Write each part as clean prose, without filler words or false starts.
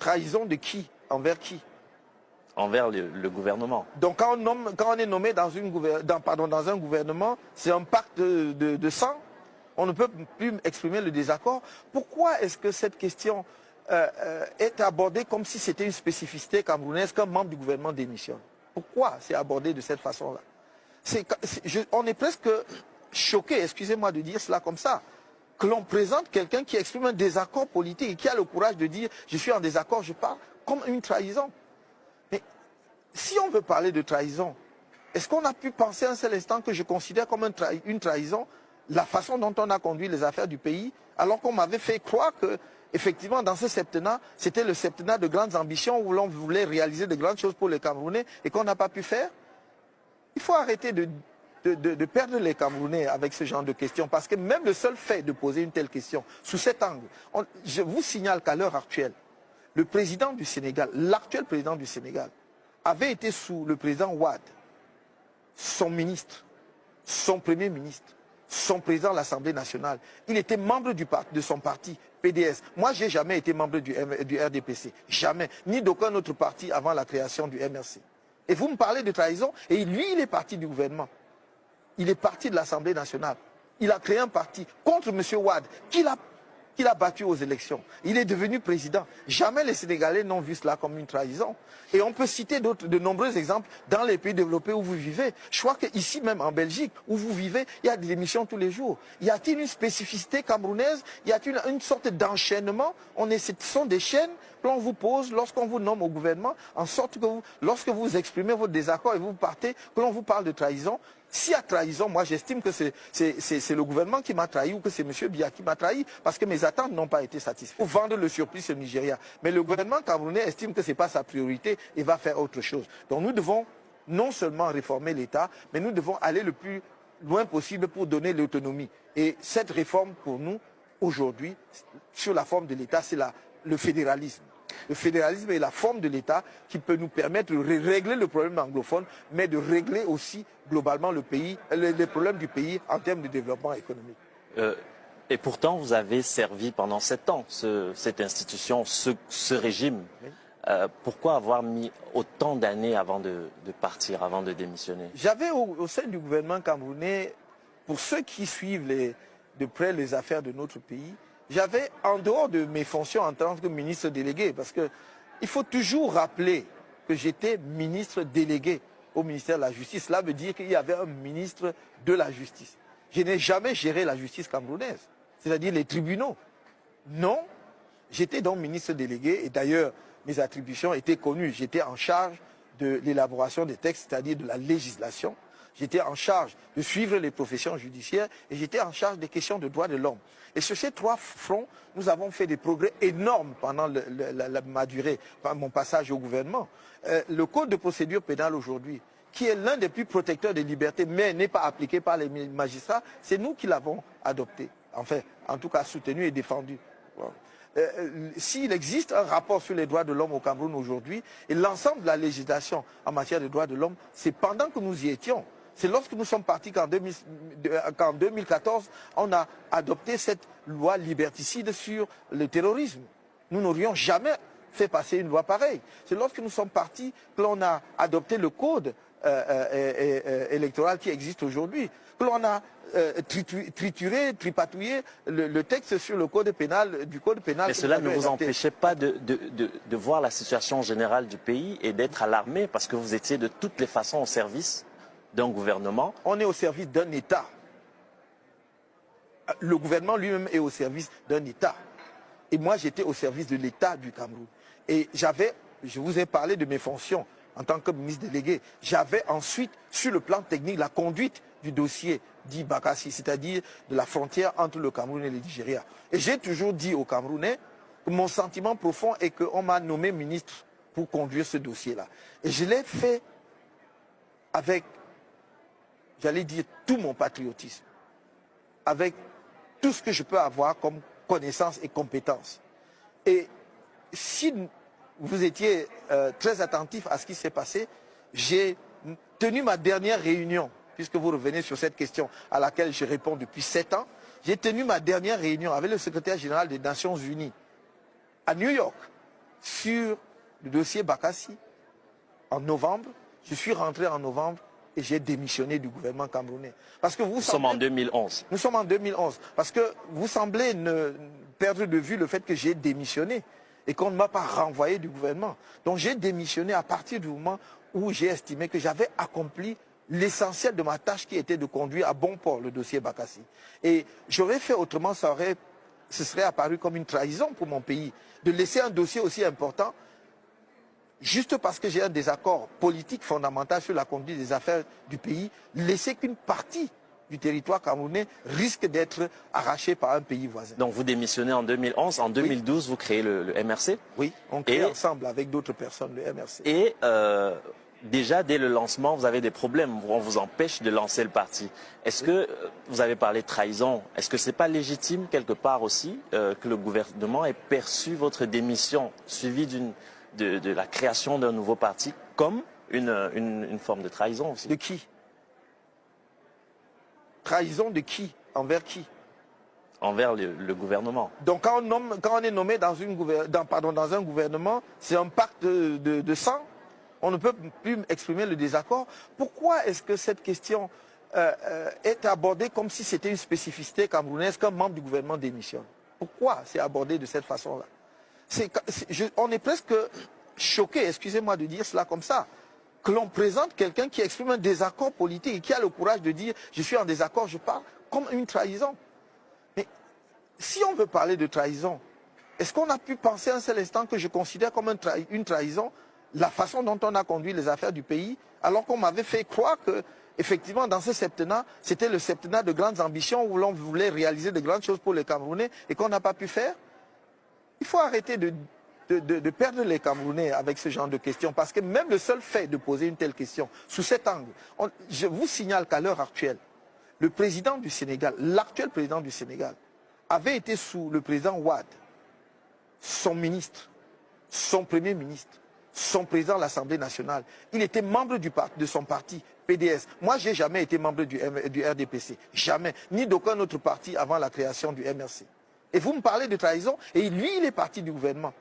Trahison de qui? Envers qui? Envers le gouvernement. Donc quand on est nommé dans un gouvernement, c'est un pacte de sang. On ne peut plus exprimer le désaccord. Pourquoi est-ce que cette question est abordée comme si c'était une spécificité camerounaise qu'un membre du gouvernement démissionne? Pourquoi c'est abordé de cette façon-là? On est presque choqué, excusez-moi de dire cela comme ça, que l'on présente quelqu'un qui exprime un désaccord politique et qui a le courage de dire « je suis en désaccord, je pars » comme une trahison. Mais si on veut parler de trahison, est-ce qu'on a pu penser un seul instant que je considère comme une trahison la façon dont on a conduit les affaires du pays, alors qu'on m'avait fait croire que, effectivement, dans ce septennat, c'était le septennat de grandes ambitions où l'on voulait réaliser de grandes choses pour les Camerounais et qu'on n'a pas pu faire? Il faut arrêter de perdre les Camerounais avec ce genre de questions, parce que même le seul fait de poser une telle question, sous cet angle, je vous signale qu'à l'heure actuelle, le président du Sénégal, l'actuel président du Sénégal, avait été sous le président Wade, son ministre, son premier ministre, son président de l'Assemblée nationale. Il était membre de son parti, PDS. Moi, je n'ai jamais été membre du RDPC. Jamais. Ni d'aucun autre parti avant la création du MRC. Et vous me parlez de trahison, et lui, il est parti du gouvernement. Il est parti de l'Assemblée nationale. Il a créé un parti contre M. Wade, qu'il a battu aux élections. Il est devenu président. Jamais les Sénégalais n'ont vu cela comme une trahison. Et on peut citer de nombreux exemples dans les pays développés où vous vivez. Je crois qu'ici même en Belgique, où vous vivez, il y a des émissions tous les jours. Y a-t-il une spécificité camerounaise? Y a-t-il une sorte d'enchaînement? Ce sont des chaînes que l'on vous pose lorsqu'on vous nomme au gouvernement, en sorte que lorsque vous exprimez votre désaccord et vous partez, que l'on vous parle de trahison. S'il y a trahison, moi j'estime que c'est le gouvernement qui m'a trahi ou que c'est M. Biya qui m'a trahi parce que mes attentes n'ont pas été satisfaites. Pour vendre le surplus au Nigeria. Mais le gouvernement camerounais estime que ce n'est pas sa priorité et va faire autre chose. Donc nous devons non seulement réformer l'État, mais nous devons aller le plus loin possible pour donner l'autonomie. Et cette réforme pour nous, aujourd'hui, sur la forme de l'État, c'est le fédéralisme. Le fédéralisme est la forme de l'État qui peut nous permettre de régler le problème anglophone, mais de régler aussi globalement les problèmes du pays en termes de développement économique. Et pourtant, vous avez servi pendant 7 ans cette institution, ce régime. Oui. Pourquoi avoir mis autant d'années avant de partir, avant de démissionner? J'avais au sein du gouvernement camerounais, pour ceux qui suivent de près les affaires de notre pays, j'avais, en dehors de mes fonctions en tant que ministre délégué, parce qu'il faut toujours rappeler que j'étais ministre délégué au ministère de la Justice. Cela veut dire qu'il y avait un ministre de la Justice. Je n'ai jamais géré la justice camerounaise, c'est-à-dire les tribunaux. Non, j'étais donc ministre délégué et d'ailleurs mes attributions étaient connues. J'étais en charge de l'élaboration des textes, c'est-à-dire de la législation. J'étais en charge de suivre les professions judiciaires et j'étais en charge des questions de droits de l'homme. Et sur ces 3 fronts, nous avons fait des progrès énormes pendant ma durée, mon passage au gouvernement. Le code de procédure pénale aujourd'hui, qui est l'un des plus protecteurs des libertés, mais n'est pas appliqué par les magistrats, c'est nous qui l'avons adopté. Enfin, en tout cas soutenu et défendu. Bon. S'il existe un rapport sur les droits de l'homme au Cameroun aujourd'hui, et l'ensemble de la législation en matière de droits de l'homme, c'est pendant que nous y étions. C'est lorsque nous sommes partis qu'en 2014, on a adopté cette loi liberticide sur le terrorisme. Nous n'aurions jamais fait passer une loi pareille. C'est lorsque nous sommes partis que l'on a adopté le code électoral qui existe aujourd'hui, que l'on a trituré, tripatouillé le texte sur le code pénal, du code pénal. Mais cela ne vous empêchait pas de voir la situation générale du pays et d'être alarmé parce que vous étiez de toutes les façons au service d'un gouvernement. On est au service d'un État. Le gouvernement lui-même est au service d'un État. Et moi, j'étais au service de l'État du Cameroun. Et je vous ai parlé de mes fonctions en tant que ministre délégué. J'avais ensuite, sur le plan technique, la conduite du dossier dit Bakassi, c'est-à-dire de la frontière entre le Cameroun et le Nigeria. Et j'ai toujours dit aux Camerounais que mon sentiment profond est qu'on m'a nommé ministre pour conduire ce dossier-là. Et je l'ai fait avec, j'allais dire, tout mon patriotisme, avec tout ce que je peux avoir comme connaissance et compétence. Et si vous étiez très attentif à ce qui s'est passé, j'ai tenu ma dernière réunion, puisque vous revenez sur cette question à laquelle je réponds depuis 7 ans, j'ai tenu ma dernière réunion avec le secrétaire général des Nations Unies à New York, sur le dossier Bakassi en novembre. Je suis rentré en novembre et j'ai démissionné du gouvernement camerounais. Parce que Nous sommes en 2011. Nous sommes en 2011. Parce que vous semblez perdre de vue le fait que j'ai démissionné et qu'on ne m'a pas renvoyé du gouvernement. Donc j'ai démissionné à partir du moment où j'ai estimé que j'avais accompli l'essentiel de ma tâche qui était de conduire à bon port le dossier Bakassi. Et j'aurais fait autrement, ce serait apparu comme une trahison pour mon pays de laisser un dossier aussi important juste parce que j'ai un désaccord politique fondamental sur la conduite des affaires du pays, laisser qu'une partie du territoire camerounais risque d'être arrachée par un pays voisin. Donc vous démissionnez en 2011, en 2012 vous créez le MRC. Oui, on crée ensemble avec d'autres personnes le MRC. Et déjà dès le lancement vous avez des problèmes, on vous empêche de lancer le parti. Est-ce que vous avez parlé de trahison, est-ce que c'est pas légitime quelque part aussi que le gouvernement ait perçu votre démission suivie de la création d'un nouveau parti comme une forme de trahison aussi? De qui? Trahison de qui? Envers qui? Envers le gouvernement. Donc quand on est nommé dans un gouvernement, c'est un pacte de sang. On ne peut plus exprimer le désaccord. Pourquoi est-ce que cette question est abordée comme si c'était une spécificité camerounaise qu'un membre du gouvernement démissionne? Pourquoi c'est abordé de cette façon-là? On est presque choqué, excusez-moi de dire cela comme ça, que l'on présente quelqu'un qui exprime un désaccord politique et qui a le courage de dire « je suis en désaccord, je parle » comme une trahison. Mais si on veut parler de trahison, est-ce qu'on a pu penser un seul instant que je considère comme une trahison la façon dont on a conduit les affaires du pays, alors qu'on m'avait fait croire que, effectivement, dans ce septennat, c'était le septennat de grandes ambitions où l'on voulait réaliser de grandes choses pour les Camerounais et qu'on n'a pas pu faire? Il faut arrêter de perdre les Camerounais avec ce genre de questions, parce que même le seul fait de poser une telle question, sous cet angle, je vous signale qu'à l'heure actuelle, le président du Sénégal, l'actuel président du Sénégal, avait été sous le président Wade, son ministre, son premier ministre, son président de l'Assemblée nationale. Il était membre de son parti, PDS. Moi, je n'ai jamais été membre du RDPC. Jamais. Ni d'aucun autre parti avant la création du MRC. Et vous me parlez de trahison, et lui, il est parti du gouvernement.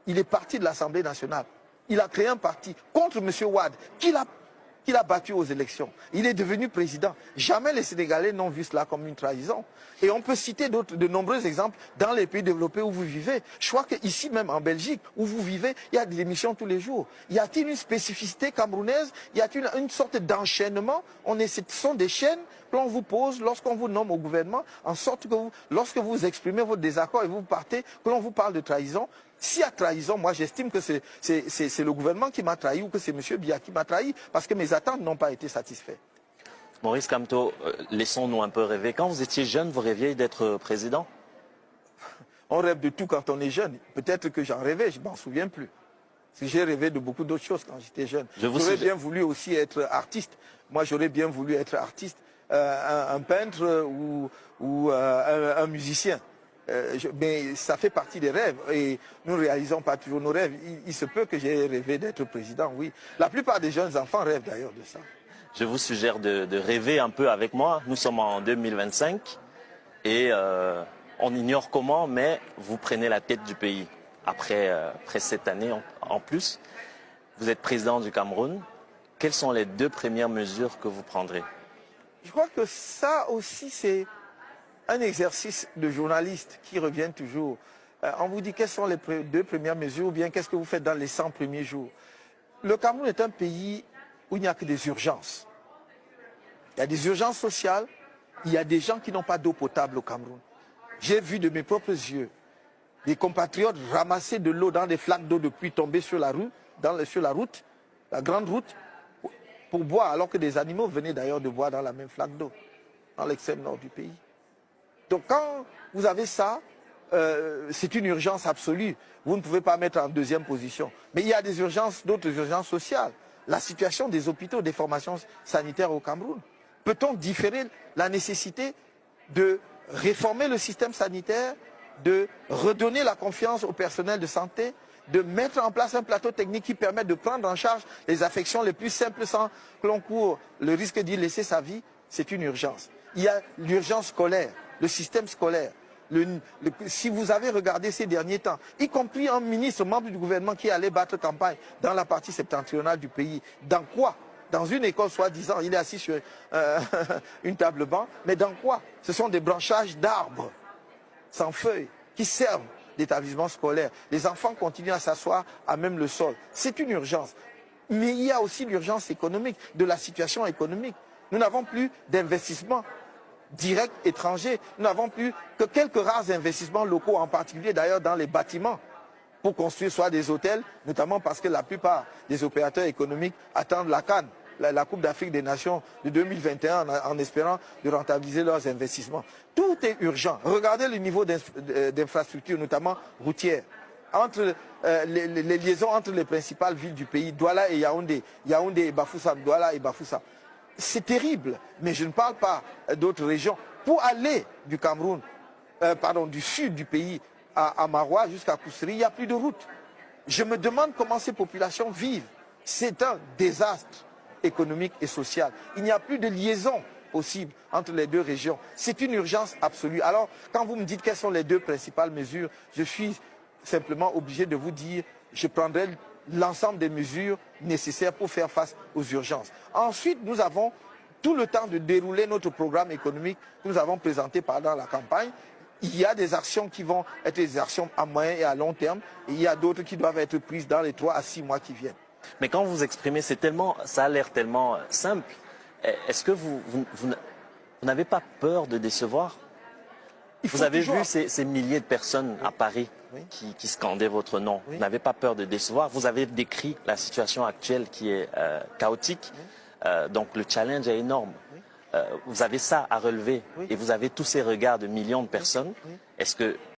Il est parti de l'Assemblée nationale. Il a créé un parti contre M. Wade, qu'il a battu aux élections. Il est devenu président. Jamais les Sénégalais n'ont vu cela comme une trahison. Et on peut citer de nombreux exemples dans les pays développés où vous vivez. Je crois qu'ici même en Belgique, où vous vivez, il y a des émissions tous les jours. Y a-t-il une spécificité camerounaise? Y a-t-il une sorte d'enchaînement? Ce sont des chaînes que l'on vous pose lorsqu'on vous nomme au gouvernement, en sorte que lorsque vous exprimez votre désaccord et vous partez, que l'on vous parle de trahison. S'il y a trahison, moi j'estime que c'est le gouvernement qui m'a trahi ou que c'est M. Biya qui m'a trahi parce que mes attentes n'ont pas été satisfaites. Maurice Kamto, laissons-nous un peu rêver. Quand vous étiez jeune, vous rêviez d'être président? On rêve de tout quand on est jeune. Peut-être que j'en rêvais, je ne m'en souviens plus. J'ai rêvé de beaucoup d'autres choses quand j'étais jeune. J'aurais bien voulu aussi être artiste. Moi j'aurais bien voulu être artiste, un peintre ou un musicien. Mais ça fait partie des rêves et nous ne réalisons pas toujours nos rêves. Il se peut que j'ai rêvé d'être président, oui. La plupart des jeunes enfants rêvent d'ailleurs de ça. Je vous suggère de rêver un peu avec moi. Nous sommes en 2025 et on ignore comment, mais vous prenez la tête du pays. Après cette année en plus, vous êtes président du Cameroun. Quelles sont les 2 premières mesures que vous prendrez? Je crois que ça aussi c'est un exercice de journaliste qui revient toujours. On vous dit quelles sont les 2 premières mesures ou bien qu'est-ce que vous faites dans les 100 premiers jours. Le Cameroun est un pays où il n'y a que des urgences. Il y a des urgences sociales, il y a des gens qui n'ont pas d'eau potable au Cameroun. J'ai vu de mes propres yeux des compatriotes ramasser de l'eau dans des flaques d'eau de pluie tombées sur la route, la grande route, pour boire, alors que des animaux venaient d'ailleurs de boire dans la même flaque d'eau, dans l'extrême nord du pays. Donc quand vous avez ça, c'est une urgence absolue. Vous ne pouvez pas mettre en 2e position. Mais il y a des urgences, d'autres urgences sociales. La situation des hôpitaux, des formations sanitaires au Cameroun. Peut-on différer la nécessité de réformer le système sanitaire, de redonner la confiance au personnel de santé, de mettre en place un plateau technique qui permet de prendre en charge les affections les plus simples sans que l'on court le risque d'y laisser sa vie? C'est une urgence. Il y a l'urgence scolaire, le système scolaire. Si vous avez regardé ces derniers temps, y compris un ministre, membre du gouvernement qui allait battre campagne dans la partie septentrionale du pays, dans quoi? Dans une école soi-disant, il est assis sur une table banc, mais dans quoi? Ce sont des branchages d'arbres sans feuilles qui servent d'établissement scolaire. Les enfants continuent à s'asseoir à même le sol. C'est une urgence. Mais il y a aussi l'urgence économique, de la situation économique. Nous n'avons plus d'investissement direct étranger. Nous n'avons plus que quelques rares investissements locaux, en particulier d'ailleurs dans les bâtiments, pour construire soit des hôtels, notamment parce que la plupart des opérateurs économiques attendent la CAN, la Coupe d'Afrique des Nations de 2021, en espérant de rentabiliser leurs investissements. Tout est urgent. Regardez le niveau d'infrastructure, notamment routière. Entre les liaisons entre les principales villes du pays, Douala et Yaoundé, Yaoundé et Bafoussam, Douala et Bafoussam. C'est terrible, mais je ne parle pas d'autres régions. Pour aller du Cameroun, du sud du pays à Maroua jusqu'à Koussery, il n'y a plus de route. Je me demande comment ces populations vivent. C'est un désastre économique et social. Il n'y a plus de liaison possible entre les deux régions. C'est une urgence absolue. Alors, quand vous me dites quelles sont les deux principales mesures, je suis simplement obligé de vous dire, je prendrai l'ensemble des mesures nécessaires pour faire face aux urgences. Ensuite, nous avons tout le temps de dérouler notre programme économique que nous avons présenté pendant la campagne. Il y a des actions qui vont être des actions à moyen et à long terme, et il y a d'autres qui doivent être prises dans les 3 à 6 mois qui viennent. Mais quand vous exprimez, ça a l'air tellement simple. Est-ce que vous n'avez pas peur de décevoir? Vous avez vu ces milliers de personnes à Paris qui scandaient votre nom. Vous n'avez pas peur de décevoir. Vous avez décrit la situation actuelle qui est chaotique. Donc le challenge est énorme. Vous avez ça à relever et vous avez tous ces regards de millions de personnes. Est-ce que